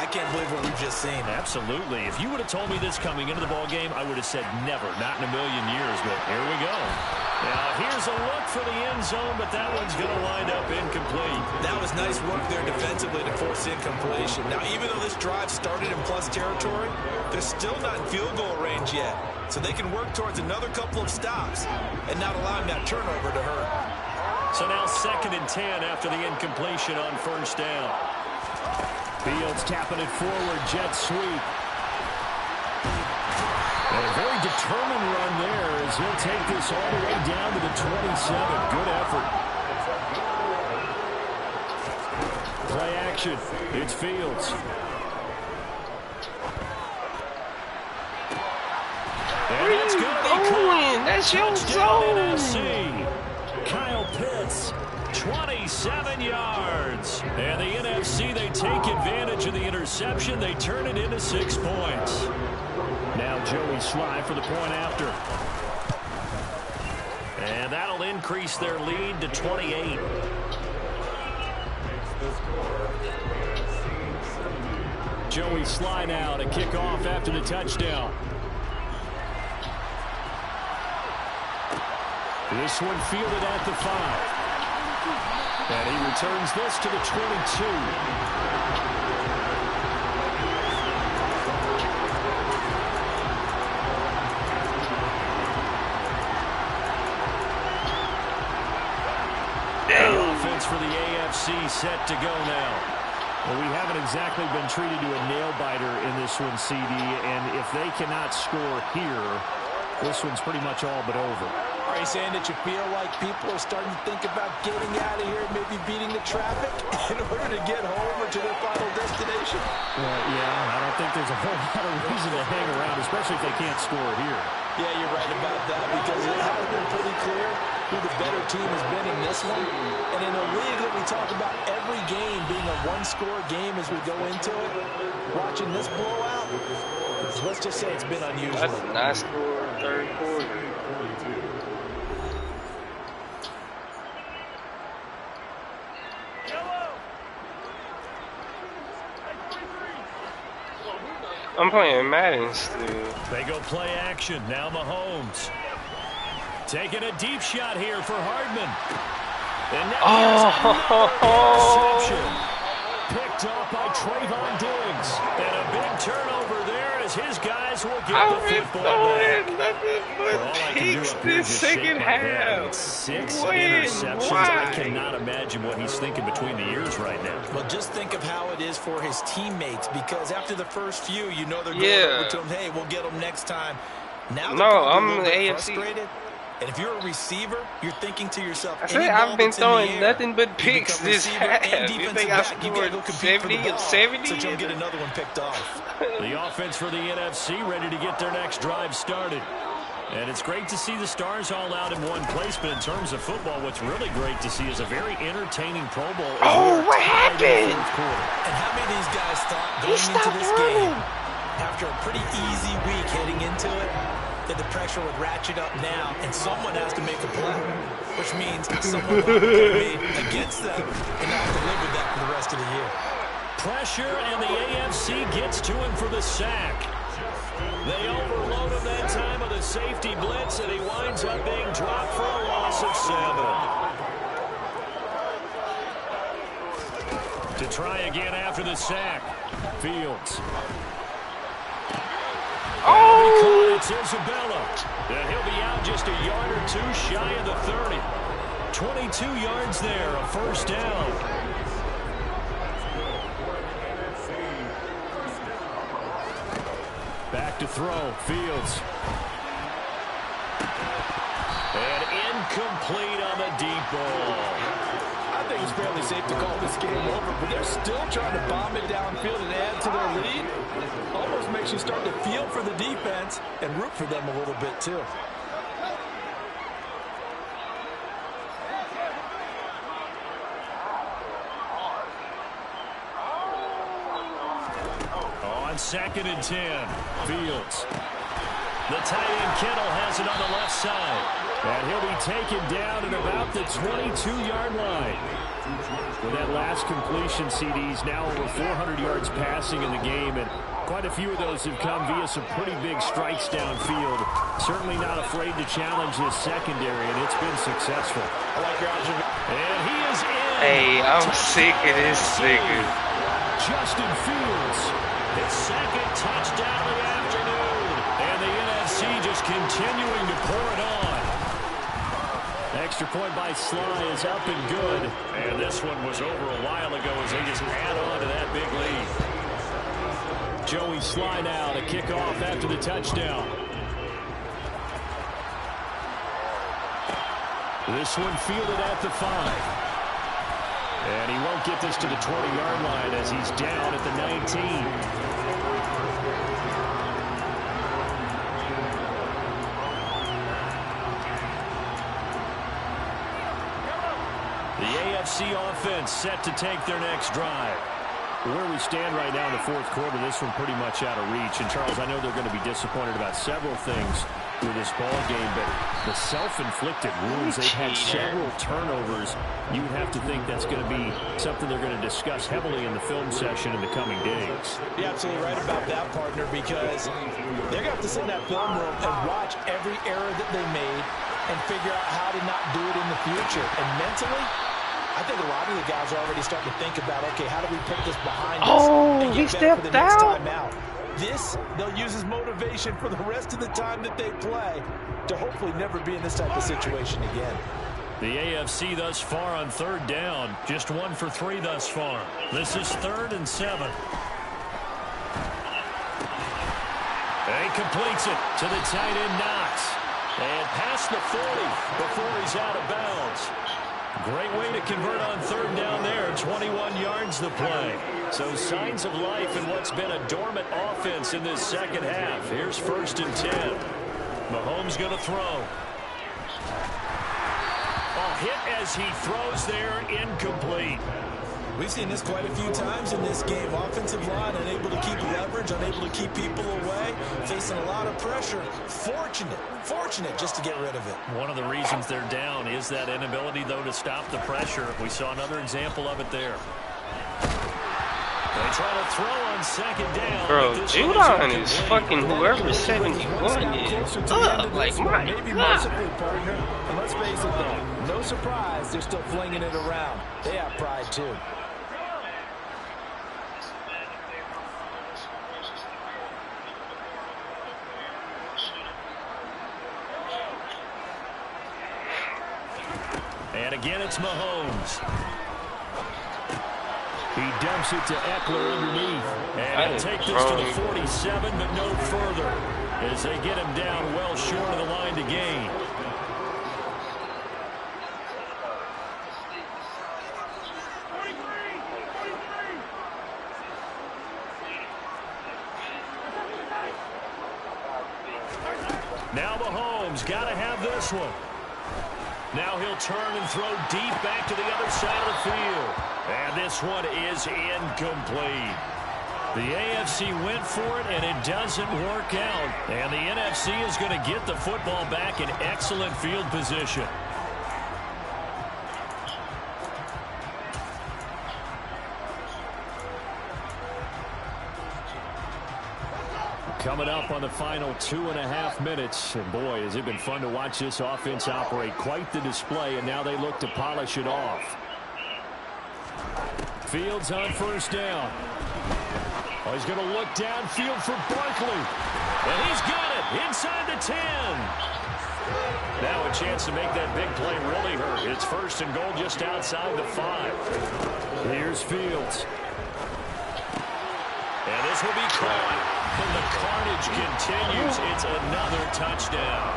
I can't believe what we've just seen. Absolutely. If you would have told me this coming into the ball game, I would have said never, not in a million years. But here we go. Now, here's a look for the end zone, but that one's going to wind up incomplete. That was nice work there defensively to force incompletion. Now, even though this drive started in plus territory, they're still not in field goal range yet. So they can work towards another couple of stops and not allowing that turnover to hurt. So now 2nd and 10 after the incompletion on first down. Fields tapping it forward, jet sweep. And a very determined run there as he'll take this all the way down to the 27. Good effort. Play action. It's Fields. Where are you going? That's your zone. Kyle Pitts, 27 yards. And the NFC, they take advantage of the interception. They turn it into 6 points. Now Joey Sly for the point after. And that'll increase their lead to 28. Joey Sly now to kick off after the touchdown. This one fielded at the 5. And he returns this to the 22. Offense for the AFC set to go now. Well, we haven't exactly been treated to a nail-biter in this one, CD, and if they cannot score here, this one's pretty much all but over. Are you saying that you feel like people are starting to think about getting out of here, maybe beating the traffic in order to get home or to their final destination? Yeah, I don't think there's a whole lot of reason to hang around, especially if they can't score here. Yeah, you're right about that because it has been pretty clear who the better team has been in this one. And in a league that we talk about every game being a one-score game as we go into it, watching this blowout, let's just say it's been unusual. That's a nice score, third quarter. I'm playing Madden still. They go play action. Now Mahomes. Taking a deep shot here for Hardman. And now interception. Picked off by Trayvon Diggs. And a big turnover there as his guys Rams will get the football back. Nothing but picks this second half. 6 interceptions. Why? I cannot imagine what he's thinking between the ears right now. Well, just think of how it is for his teammates, because after the first few, you know they're going over to him, hey, we'll get them next time. Now I'm the AFC. Frustrated. And if you're a receiver, you're thinking to yourself, I said I've been throwing nothing but picks this half. You think I scored 70 or 70? So you'll get another one picked off. The offense for the NFC ready to get their next drive started. And it's great to see the stars all out in one place, but in terms of football, what's really great to see is a very entertaining Pro Bowl. Oh, what happened? And how many of these guys thought going into this game, after a pretty easy week heading into it, that the pressure would ratchet up now, and someone has to make a play, which means someone will be against them and not have to live with that for the rest of the year. Pressure, and the AFC gets to him for the sack. They overload him that time with a safety blitz, and he winds up being dropped for a loss of 7. To try again after the sack, Fields. Oh! It's Isabella. And he'll be out just a yard or two shy of the 30. 22 yards there, a first down. Back to throw, Fields. And incomplete on the deep ball. I think it's fairly safe to call this game over, but they're still trying to bomb it downfield and add to their lead. Almost makes you start to feel for the defense and root for them a little bit too. On 2nd and 10, Fields. The tight end Kittle has it on the left side. And he'll be taken down at about the 22-yard line. With that last completion, CD's now over 400 yards passing in the game, and quite a few of those have come via some pretty big strikes downfield. Certainly not afraid to challenge his secondary, and it's been successful. I like your observation. And he is in. Hey, I'm sick of this nigga. Justin Fields, his second touchdown of the afternoon. And the NFC just continuing to pour it on. Extra point by Sly is up and good. And this one was over a while ago as they just add on to that big lead. Joey Sly now to kick off after the touchdown. This one fielded at the 5. And he won't get this to the 20-yard line as he's down at the 19. The AFC offense set to take their next drive. Where we stand right now in the fourth quarter, this one pretty much out of reach. And, Charles, I know they're going to be disappointed about several things with this ball game, but the self-inflicted wounds, they've had several turnovers. You would have to think that's going to be something they're going to discuss heavily in the film session in the coming days. You're absolutely right about that, partner, because they're going to have to sit in that film room and watch every error that they made and figure out how to not do it in the future. And mentally, I think a lot of the guys are already starting to think about, okay, how do we put this behind us? Oh, he stepped out. This, they'll use as motivation for the rest of the time that they play to hopefully never be in this type of situation again. The AFC thus far on 3rd down, just 1 for 3 thus far. This is 3rd and 7. And he completes it to the tight end Knox. And past the 40 before he's out of bounds. Great way to convert on 3rd down there. 21 yards the play. So signs of life in what's been a dormant offense in this second half. Here's 1st and 10. Mahomes going to throw. A hit as he throws there, incomplete. We've seen this quite a few times in this game. Offensive line unable to keep leverage, unable to keep people away, facing a lot of pressure. Fortunate just to get rid of it. One of the reasons they're down is that inability, though, to stop the pressure. We saw another example of it there. They try to throw on 2nd down. Bro, Judon is fucking whoever 71 is. Like, my Maybe God. mercifully, partner. And let's face it, though, no surprise they're still flinging it around. They have pride, too. And again, it's Mahomes. He dumps it to Eckler underneath. And he'll take this to the 47, but no further, as they get him down well short of the line to gain. Now Mahomes got to have this one. Now he'll turn and throw deep back to the other side of the field. And this one is incomplete. The AFC went for it, and it doesn't work out. And the NFC is going to get the football back in excellent field position. Coming up on the final 2.5 minutes. And boy, has it been fun to watch this offense operate. Quite the display, and now they look to polish it off. Fields on first down. Oh, he's going to look downfield for Barkley. And he's got it inside the 10. Now a chance to make that big play really hurt. It's first and goal just outside the 5. Here's Fields. And this will be caught. And the carnage continues. It's another touchdown.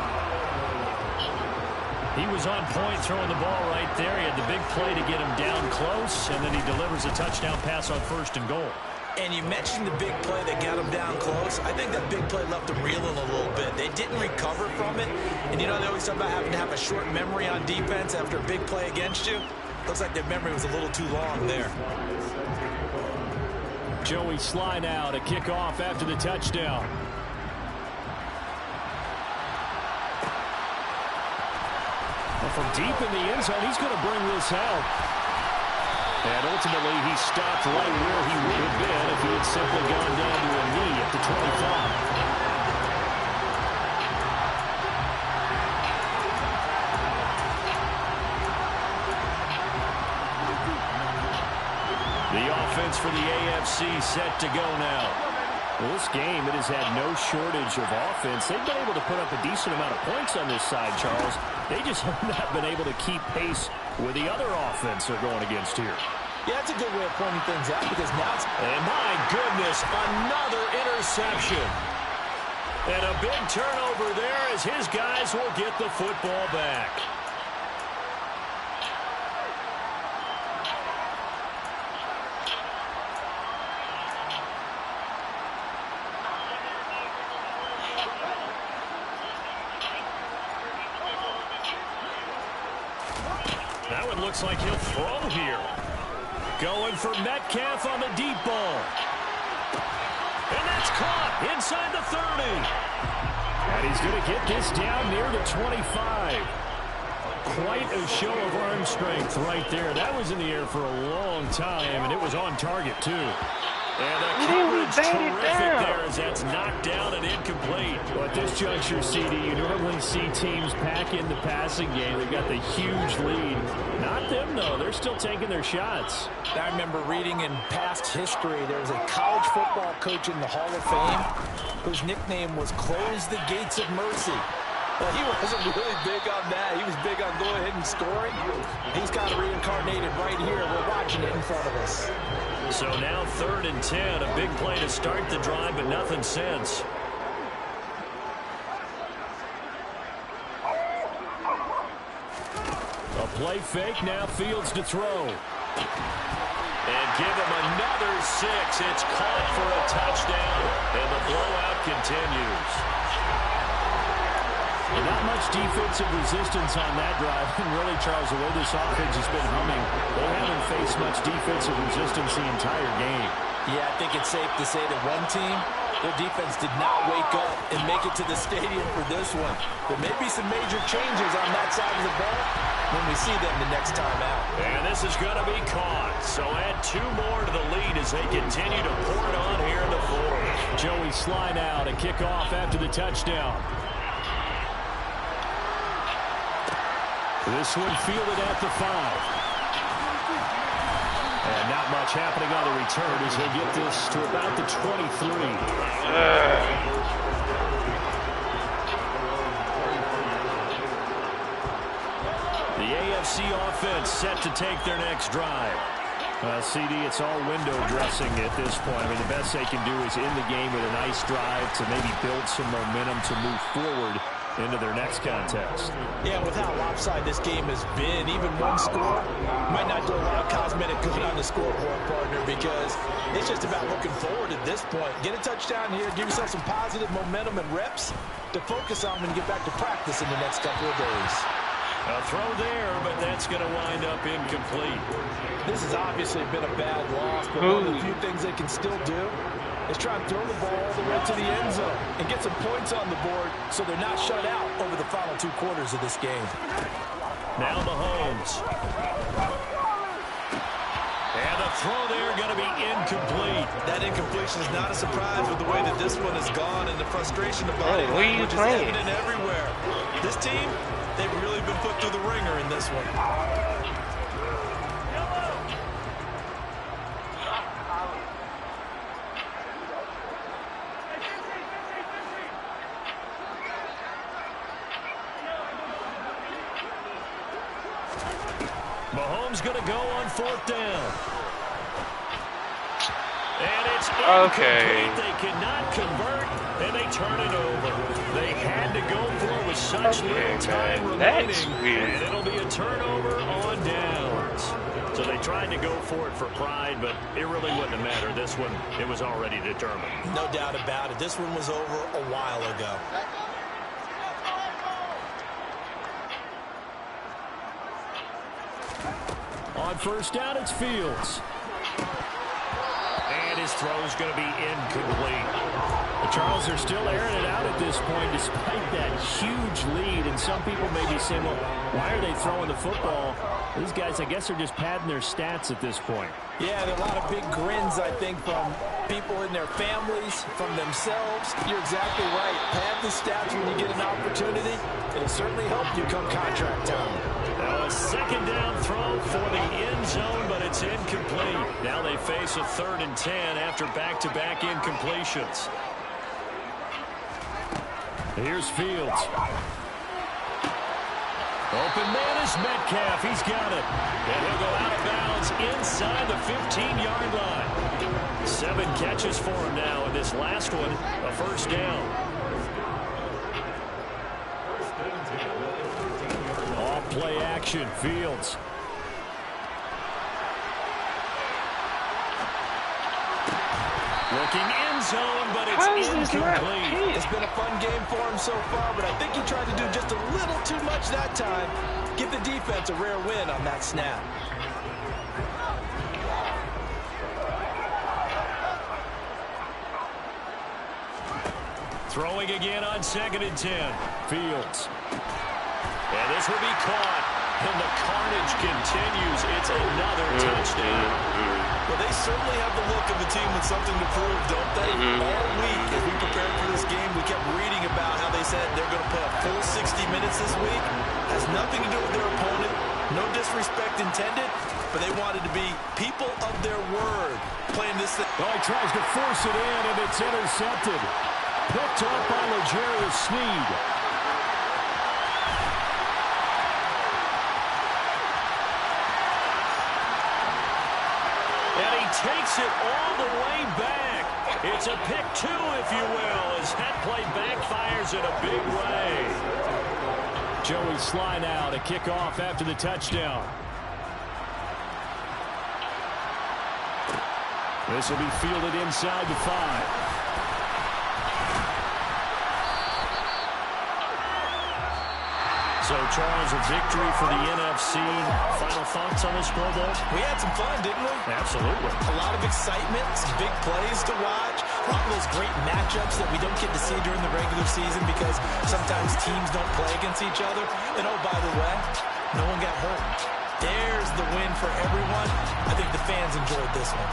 He was on point throwing the ball right there. He had the big play to get him down close, and then he delivers a touchdown pass on first and goal. And you mentioned the big play that got him down close. I think that big play left him reeling a little bit. They didn't recover from it. And you know, they always talk about having to have a short memory on defense after a big play against you. Looks like their memory was a little too long there. Joey Sly now to kick off after the touchdown. Well, from deep in the end zone, he's going to bring this out. And ultimately, he stopped right where he would have been if he had simply gone down to a knee at the 25. The offense for the AFC set to go now. Well, this game, it has had no shortage of offense. They've been able to put up a decent amount of points on this side, Charles. They just have not been able to keep pace with the other offense they're going against here. Yeah, that's a good way of pointing things out because now it's... And my goodness, another interception. And a big turnover there as his guys will get the football back. Now it looks like he'll throw here. Going for Metcalf on the deep ball. And that's caught inside the 30. And he's going to get this down near the 25. Quite a show of arm strength right there. That was in the air for a long time, and it was on target, too. And the coverage terrific there as that's knocked down and incomplete. Well, at this juncture, CD, you normally see teams pack in the passing game. They've got the huge lead. Not them, though. They're still taking their shots. I remember reading in past history, there was a college football coach in the Hall of Fame whose nickname was Close the Gates of Mercy. Well, he wasn't really big on that. He was big on go ahead and scoring. He's got it reincarnated right here. We're watching it in front of us. So now 3rd and 10, a big play to start the drive, but nothing since. A play fake, now Fields to throw. And give him another 6. It's caught for a touchdown, and the blowout continues. Not much defensive resistance on that drive. And really, Charles, the way this offense has been humming, they haven't faced much defensive resistance the entire game. Yeah, I think it's safe to say that one team, their defense did not wake up and make it to the stadium for this one. There may be some major changes on that side of the ball when we see them the next time out. And this is going to be caught. So add 2 more to the lead as they continue to pour it on here in the 4th. Joey Sly now to kick off after the touchdown. This one fielded at the 5. And not much happening on the return as they get this to about the 23. The NFC offense set to take their next drive. CD, it's all window dressing at this point. I mean, the best they can do is in the game with a nice drive to maybe build some momentum to move forward into their next contest. Yeah, with how lopsided this game has been, even one score might not do a lot of cosmetic good on the scoreboard, partner, because it's just about looking forward at this point. Get a touchdown here, give yourself some positive momentum and reps to focus on when you get back to practice in the next couple of days. A throw there, but that's going to wind up incomplete. This has obviously been a bad loss, but one of the few things they can still do is try and throw the ball all the way to the end zone and get some points on the board so they're not shut out over the final 2 quarters of this game. Now Mahomes. And the throw there going to be incomplete. That incompletion is not a surprise with the way that this one has gone and the frustration of body language is evident everywhere. This team, they've really been put through the ringer in this one. Mahomes going to go on 4th down. And it's incomplete. They cannot convert, and they turn it over. They had to go for it with such little time remaining. That's weird. And it'll be a turnover on downs. So they tried to go for it for pride, but it really wouldn't have mattered. This one, it was already determined. No doubt about it. This one was over a while ago. On 1st down, it's Fields. And his throw is going to be incomplete. The Charles are still airing it out at this point despite that huge lead. And some people may be saying, well, why are they throwing the football? These guys, I guess, are just padding their stats at this point. Yeah, there are a lot of big grins, I think, from people in their families, from themselves. You're exactly right. Pad the stats when you get an opportunity. It'll certainly help you come contract time. Now a 2nd down throw for the end zone, but it's incomplete. Now they face a 3rd and 10 after back-to-back incompletions. Here's Fields. Open man is Metcalf. He's got it. And he'll go out of bounds inside the 15-yard line. 7 catches for him now, and this last one, a 1st down. Play action, Fields. Looking end zone, but it's incomplete. It's been a fun game for him so far, but I think he tried to do just a little too much that time. Give the defense a rare win on that snap. Throwing again on 2nd and 10. Fields. And this will be caught. And the carnage continues. It's another touchdown. Well, they certainly have the look of a team with something to prove, don't they? All week, as we prepared for this game, we kept reading about how they said they're going to play a full 60 minutes this week. Has nothing to do with their opponent. No disrespect intended, but they wanted to be people of their word playing this thing. Oh, he tries to force it in, and it's intercepted. Picked up by L'Jarius Sneed. Takes it all the way back. It's a pick 2, if you will, as that play backfires in a big way. Joey Sly now to kick off after the touchdown. This will be fielded inside the 5. So, Charles, a victory for the NFC. Final thoughts on this Pro Bowl? We had some fun, didn't we? Absolutely. A lot of excitement, some big plays to watch. A lot of those great matchups that we don't get to see during the regular season because sometimes teams don't play against each other. And, oh, by the way, no one got hurt. There's the win for everyone. I think the fans enjoyed this one.